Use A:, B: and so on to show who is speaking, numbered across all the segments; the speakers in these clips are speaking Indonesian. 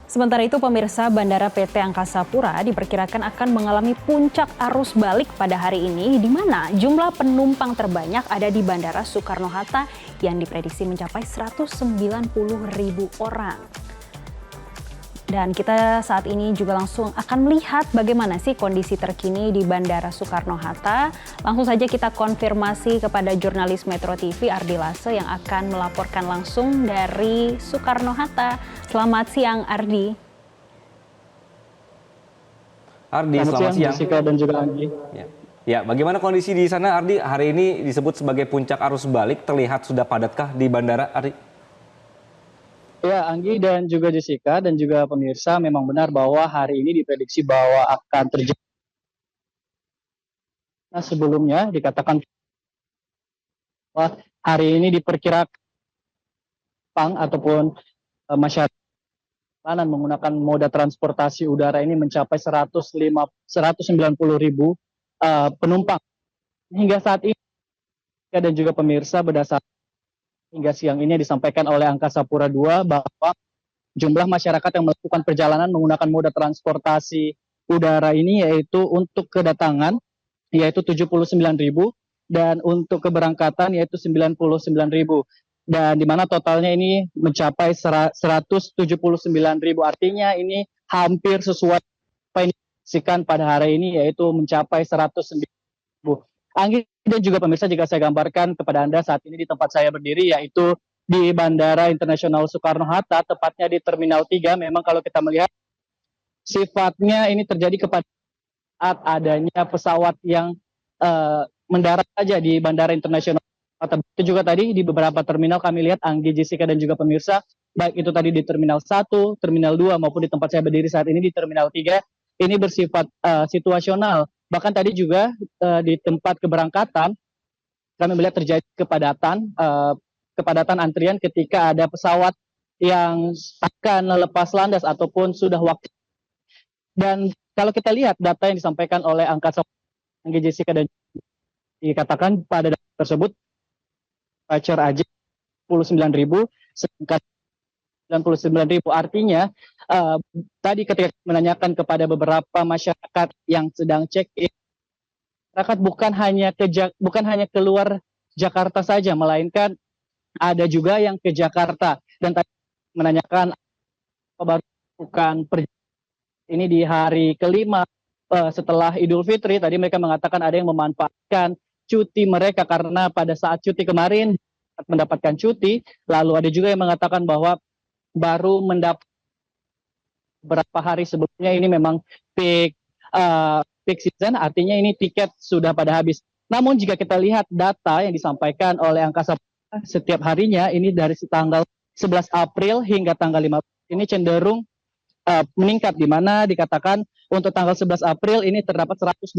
A: Sementara itu pemirsa, Bandara PT Angkasa Pura diperkirakan akan mengalami puncak arus balik pada hari ini, di mana jumlah penumpang terbanyak ada di Bandara Soekarno-Hatta yang diprediksi mencapai 190.000 orang. Dan kita saat ini juga langsung akan melihat bagaimana sih kondisi terkini di Bandara Soekarno-Hatta. Langsung saja kita konfirmasi kepada jurnalis Metro TV Ardi Lase yang akan melaporkan langsung dari Soekarno-Hatta. Selamat siang Ardi.
B: Ardi, selamat siang.
C: Jessica dan juga Anggi.
B: Ya, bagaimana kondisi di sana Ardi? Hari ini disebut sebagai puncak arus balik, terlihat sudah padatkah di bandara Ardi?
C: Ya, Anggi dan juga Jessica dan juga pemirsa, memang benar bahwa hari ini diprediksi bahwa akan terjadi. Nah, sebelumnya dikatakan bahwa hari ini diperkirakan ataupun masyarakat menggunakan moda transportasi udara ini mencapai 190.000 penumpang. Hingga saat ini dan juga pemirsa, berdasarkan hingga siang ini disampaikan oleh Angkasa Pura II bahwa jumlah masyarakat yang melakukan perjalanan menggunakan moda transportasi udara ini yaitu untuk kedatangan yaitu 79.000 dan untuk keberangkatan yaitu 99.000, dan di mana totalnya ini mencapai 179.000. Artinya ini hampir sesuai apa yang disaksikan pada hari ini yaitu mencapai 109.000. Anggi dan juga pemirsa, jika saya gambarkan kepada Anda saat ini di tempat saya berdiri yaitu di Bandara Internasional Soekarno-Hatta, tepatnya di Terminal 3. Memang kalau kita melihat sifatnya ini terjadi kepada saat adanya pesawat yang mendarat saja di Bandara Internasional Soekarno-Hatta. Itu juga tadi di beberapa terminal kami lihat, Anggi, Jessica dan juga pemirsa, baik itu tadi di Terminal 1, Terminal 2 maupun di tempat saya berdiri saat ini di Terminal 3, ini bersifat situasional. Bahkan tadi juga di tempat keberangkatan kami melihat terjadi kepadatan antrian ketika ada pesawat yang akan lepas landas ataupun sudah waktu. Dan kalau kita lihat data yang disampaikan oleh Angkasa Pura, Jessica, dan dikatakan pada data tersebut voucher aja 49.000, sedangkan 99.000 artinya tadi ketika menanyakan kepada beberapa masyarakat yang sedang check-in, masyarakat bukan hanya keluar Jakarta saja, melainkan ada juga yang ke Jakarta. Dan tadi menanyakan baru bukan ini di hari kelima setelah Idul Fitri, tadi mereka mengatakan ada yang memanfaatkan cuti mereka karena pada saat cuti kemarin mendapatkan cuti. Lalu ada juga yang mengatakan bahwa baru mendapat beberapa hari sebelumnya ini memang peak season, artinya ini tiket sudah pada habis. Namun jika kita lihat data yang disampaikan oleh Angkasa Pura setiap harinya, ini dari tanggal 11 April hingga tanggal 15 ini cenderung meningkat, di mana dikatakan untuk tanggal 11 April ini terdapat 121.000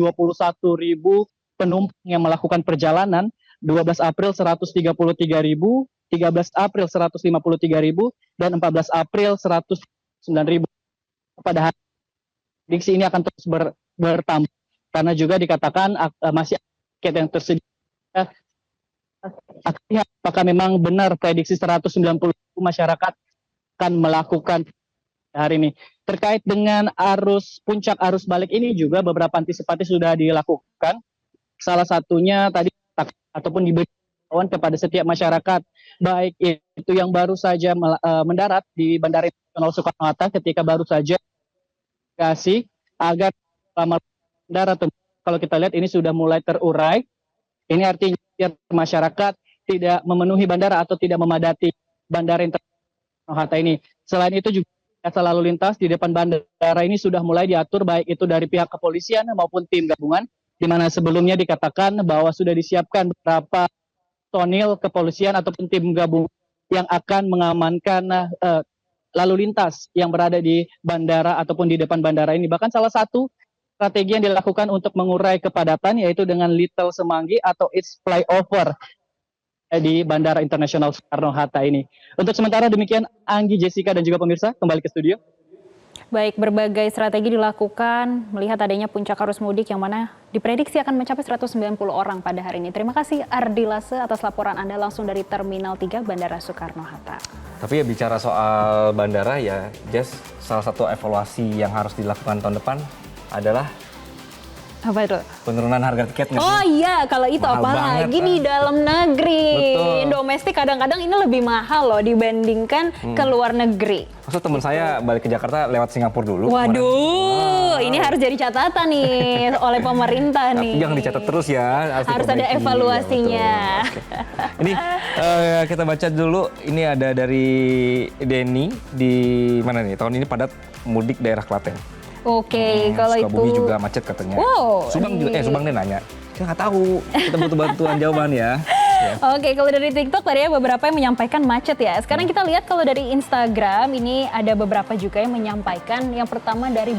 C: penumpang yang melakukan perjalanan, 12 April 133.000, 13 April 153.000, dan 14 April 109.000. Pada hari prediksi ini akan terus bertambah karena juga dikatakan masih tiket yang tersedia. Lihat apakah memang benar prediksi 190.000 masyarakat akan melakukan hari ini. Terkait dengan puncak arus balik ini juga beberapa antisipasi sudah dilakukan. Salah satunya tadi ataupun diberikan kepada setiap masyarakat, baik itu yang baru saja mendarat di Bandara Internasional Soekarno-Hatta ketika baru saja kasih agar selama mendarat, kalau kita lihat ini sudah mulai terurai. Ini artinya masyarakat tidak memenuhi bandara atau tidak memadati Bandara Internasional Soekarno-Hatta ini. Selain itu juga lalu lintas di depan bandara ini sudah mulai diatur, baik itu dari pihak kepolisian maupun tim gabungan, di mana sebelumnya dikatakan bahwa sudah disiapkan beberapa personil kepolisian ataupun tim gabungan yang akan mengamankan lalu lintas yang berada di bandara ataupun di depan bandara ini. Bahkan salah satu strategi yang dilakukan untuk mengurai kepadatan yaitu dengan Little Semanggi atau its flyover di Bandara Internasional Soekarno-Hatta ini. Untuk sementara demikian, Anggi, Jessica, dan juga pemirsa, kembali ke studio.
A: Baik, berbagai strategi dilakukan melihat adanya puncak arus mudik yang mana diprediksi akan mencapai 190 orang pada hari ini. Terima kasih Ardi Lase atas laporan Anda langsung dari Terminal 3 Bandara Soekarno-Hatta.
B: Tapi ya bicara soal bandara ya, Jess, salah satu evaluasi yang harus dilakukan tahun depan adalah
A: Apa itu?
B: penurunan harga tiket nggak sih?
A: Oh iya, kalau itu
B: Mahal
A: apalagi
B: banget,
A: di dalam negeri.
B: Betul.
A: Domestik kadang-kadang ini lebih mahal loh dibandingkan ke luar negeri.
B: Maksud teman saya balik ke Jakarta lewat Singapura dulu.
A: Waduh, ini harus jadi catatan nih oleh pemerintah
B: Tapi
A: nih.
B: jangan dicatat terus ya.
A: Harus ada
B: diperbaiki.
A: evaluasinya.
B: Ya, betul. Oke. Ini kita baca dulu. Ini ada dari Denny di mana nih? Tahun ini padat mudik daerah Klaten.
A: Oke, kalau
B: Sukabumi
A: itu
B: juga macet katanya.
A: Wow,
B: Subang juga,
A: nih.
B: Subang dia nanya. Kita nggak tahu. Kita butuh bantuan jawaban ya. Ya.
A: Oke, kalau dari TikTok tadi ya beberapa yang menyampaikan macet ya. Sekarang kita lihat kalau dari Instagram ini ada beberapa juga yang menyampaikan. Yang pertama dari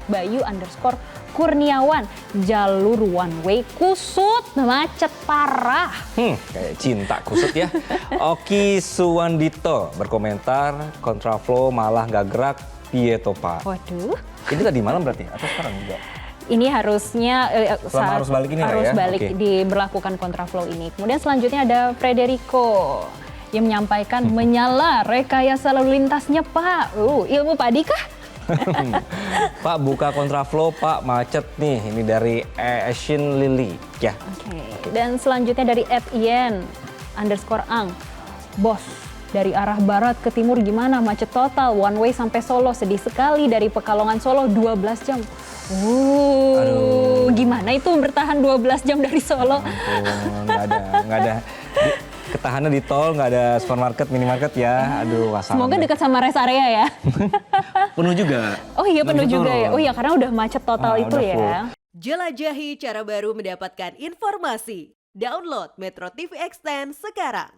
A: Bayu_Kurniawan. Jalur one way kusut, macet parah.
B: Kayak cinta kusut ya. Oki Suwandito berkomentar, kontraflow malah nggak gerak, piye to Pak?
A: Waduh.
B: Ini tadi malam berarti atau sekarang juga?
A: Ini harusnya
B: Selama arus balik ini lah
A: arus
B: ya?
A: balik
B: Oke.
A: diberlakukan kontraflow ini. Kemudian selanjutnya ada Frederico yang menyampaikan menyala rekayasa lalu lintasnya Pak. Ilmu padi kah?
B: Pak buka kontraflow Pak, macet nih. Ini dari Asian Lily ya.
A: Oke. Dan selanjutnya dari @yen_ang. Bos, dari arah barat ke timur gimana? Macet total, one way sampai Solo. Sedih sekali dari Pekalongan Solo 12 jam.
B: Aduh.
A: Gimana itu bertahan 12 jam dari Solo?
B: Ampun, nggak ada. Ketahannya di tol, nggak ada supermarket, minimarket ya. Aduh, wassalam.
A: Semoga dekat sama rest area ya.
B: Penuh juga.
A: Oh iya
B: Nggak
A: penuh
B: bisa
A: juga ya.
B: turun.
A: Oh iya karena udah macet total itu
B: udah
A: ya.
B: full.
D: Jelajahi cara baru mendapatkan informasi. Download Metro TV Extend sekarang.